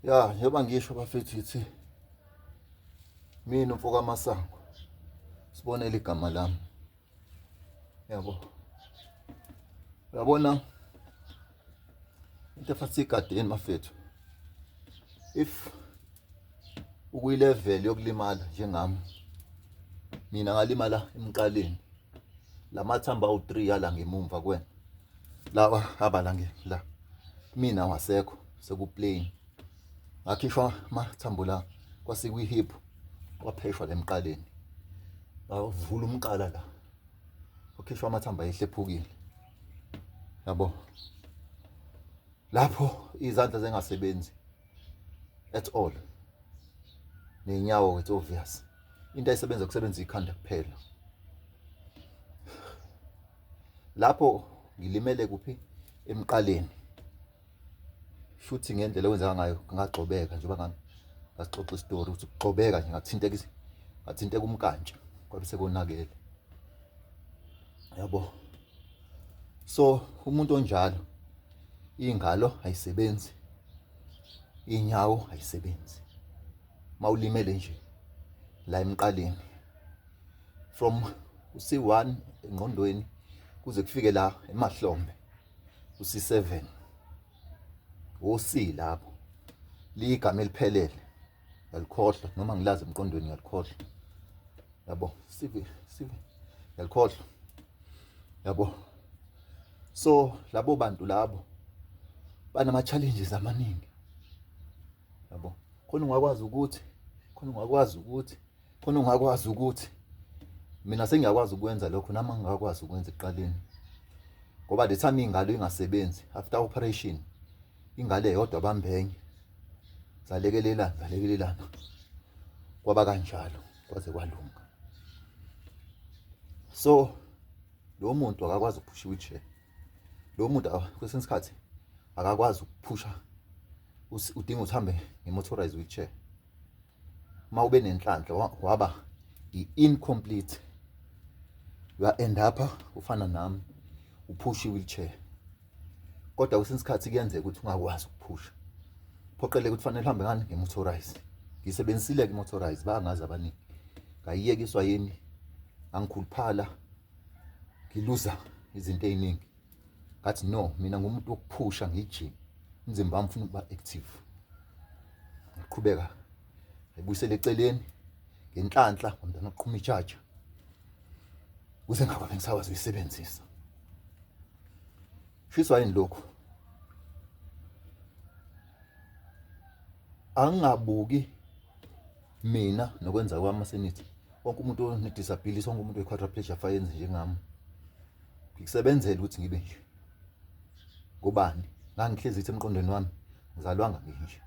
Ya, njengoba ngisho bafethu yithi mina umfoka Masango sibonele igama lami. Yabo. Uyabona into efathi igadeni mafethu. If ukuyilevel yokulimala njengami mina ngalimala emqaleni. Lamathamba awu3 yala ngemumva kwena. Lawa abala la. Mina wasekho sekuplain. Ngakhishwa amathambo la kwasikuyihip kwapheshwa lemqaleni. Awuvula umqala la. Wakhishwa amathamba ehlephukile. Yabo. Lapho izandla zengasebenzi at all. Nenyawo it's obvious. Into ayisebenza kusebenza ikhanda kuphela. Lapho ngilimele kuphi emqaleni. Futhi ngendlela owenza ngayo ngagxobeka njengoba ngasixoxa istory ukuthi ukugxobeka nje ngathinteka umkantsha kwabe sekonakele. Yabo. So umuntu onjalo ingalo ayisebenzi. Inyawo ayisebenzi. Mawulimele nje la emqaleni. From uC1 engqondweni kuze kufike la emahlombe uC7 oC lapho ligama eliphelele yalikhohlwa noma ngilazi emqondweni yalikhohlwa. Yabo sive yalikhohlwa. Yabo. So labo bantu labo banama challenges amaningi. Yabo. Khona ungakwazi ukuthi mina sengiyakwazi ukwenza lokho nama ngingakwazi ukwenza eqaleni. Ngoba the time ingalo ingasebenzi after operation ingalo eyodwa bambenye zalekelelana kwaba kanjalo kwaze kwalunga. So lo muntu akakwazi ukuphusha wheelchair. Lo muntu kwesinye isikhathi akakwazi ukuphusha udinga uthambe ngemotorized wheelchair. Mawube nenhlanhla waba incomplete. You end up ufana nami uphusha wheelchair. Kodwa kwesinye isikhathi kuyenzeka ukuthi ungakwazi ukuphusha. Phoqeleke ukuthi fanele uhambe ngani ngemotorized. Ngisebenzisile ke motorized bangazi abaningi. Ngayiyekiswa yini angikhuluphala ngiluza izinto eziningi. Ngathi no mina ngumuntu wokuphusha ngijima. Umzimba wami ufuna ukuba active. Ngiqhubeka ebuyisele eceleni ngenhlanhla ngomntana oqhuma i-charger. Kuze ngaba ngisakwazi uyisebenzisa. Shiswa yini lokho? Angabuki mina nokwenza kwami masenithi. Wonke umuntu onedisability, wonke umuntu we-quadriplegia afayenze njengami. Ngikusebenzela ukuthi ngibe nje. Ngobani? Ngangihlezi ithi emqondweni wami ngizalwanga nginje.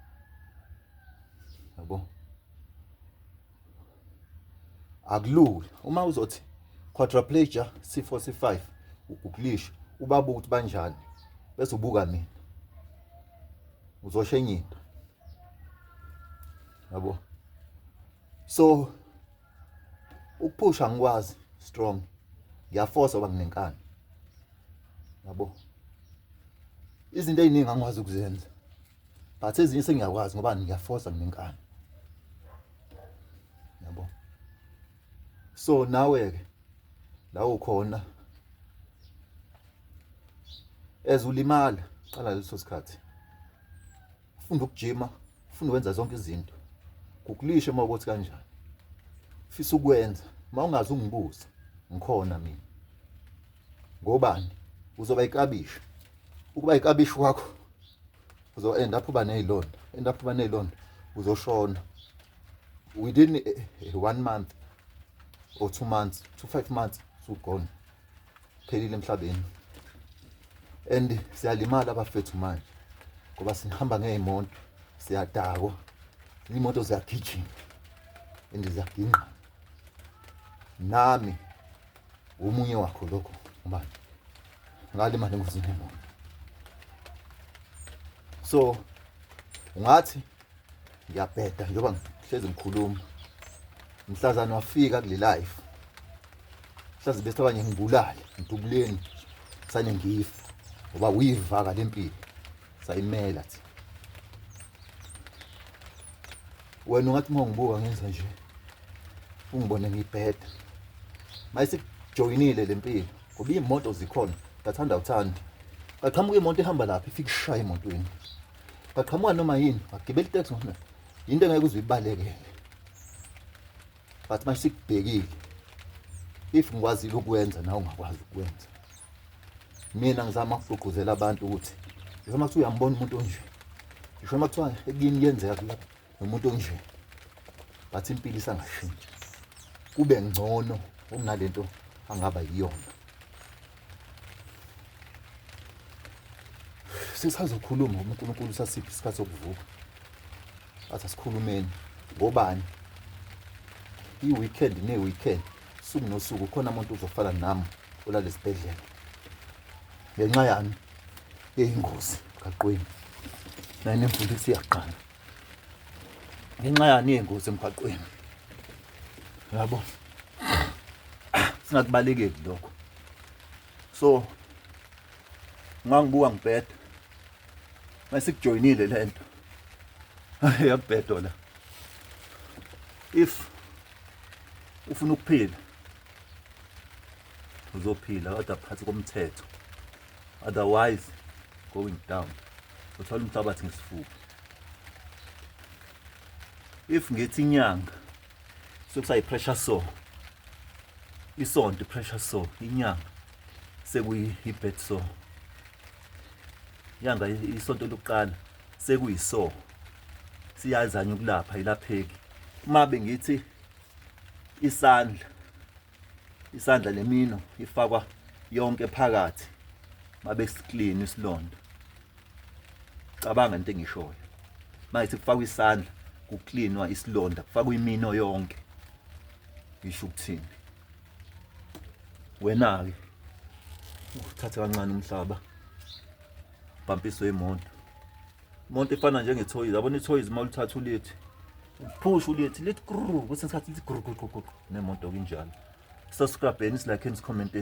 Yabo. Akulula. Uma uzothi quadriplegia C4 C5 ukulisha ubabuka ukuthi banjani bese ubuka mina. Uzoshenye into. Yabo. So ukuphusha ngikwazi strong. Ngiyaforce ngoba nginenkani. Yabo. Izinto eziningi angikwazi ukuzenza. But ezinye sengiyakwazi ngoba ngiyaforce nginenkani. Yabo. So nawe ke la ukhona ezulimala qala leso sikhathi. Ufunda ukujima, ufunda ukwenza zonke izinto. Kukulisha uma ukuthi kanjani. Fisa ukwenza, mawungazi ungibuza, ngikhona mina. Ngobani? Uzoba ikabisha. Ukuba ikabisha wakho uzo end up uba nezilonda. Uzoshona. Within 1 month or 2 months to 5 months usugone. Phelile emhlabeni. And siyalimala abafethu manje. Ngoba sihamba ngeemoto, siyadakwa. Imoto ziyagijima. Endizaginqa. Nami umunye wakho lokho ngoba ngalimala engozini yemoto. So ungathi ngiyabheda njengoba ngihlezi ngikhuluma. Mhlazana wafika kule life. Mhlazi bese abanye ngibulale, ngidubuleni sane ngifa. Ngoba uyivaka lempilo. Sayimela thi. wena ungathi mawungibuka ngenza nje ungibone ngibheda mayisikujoyinile lempilo ngoba imoto zikhona ngathanda uthanda qhamuka imoto ehamba lapha ifika ishaya emotweni qhamuka noma yini agibela itaxi ngona into engeke uzibalekele but mayisikubhekile if ngikwazile ukwenza nawe ungakwazi ukwenza mina ngizama ukugqugquzela abantu ukuthi ngisho uma kuthiwa uyambona umuntu onje ngisho uma kuthiwa ekuyini kuyenzeka lapha nomuntu onje but impilo isangashintshi kube ngcono kunalento angaba yiyona sisazokhuluma ngoba uNkulunkulu sasiphi isikhathi sokuvuka athi asikhulumeni ngobani i-weekend ne-weekend suku nosuku khona umuntu uzofana nami olalesibhedlela ngenxa yani yeyingozi emgaqweni naye nemfundisi iyaqala ngenxa yani yeyingozi emgaqweni yabo singakubalekeli lokho so ngangibuka ngibheda masikujoyinile lento yakubheda la if ufuna ukuphila uzophila kodwa phansi komthetho otherwise going down uthola umhlabathi ngesifuba if ngithi inyanga sokusayi pressure sore isonto pressure sore inyanga sekuyi bed sore inyanga isonto lokuqala sekuyiso siyazanya ukulapha ilapheki mabe ngithi isandla lemino ifakwa yonke phakathi mabe clean isilonda cabanga into engishoyo manje kufakwa isandla kucleanwa isilonda kufakwa imino yonke ngisho ukuthini wena ke uthatha kancane umhlaba bhampiswe imoto efana njenge-toys yabona i-toys uma ulithatha ulithi push ulithi lithi kru kwesinye isikhathi lithi kru nemoto kunjalo subscribe and like and comment.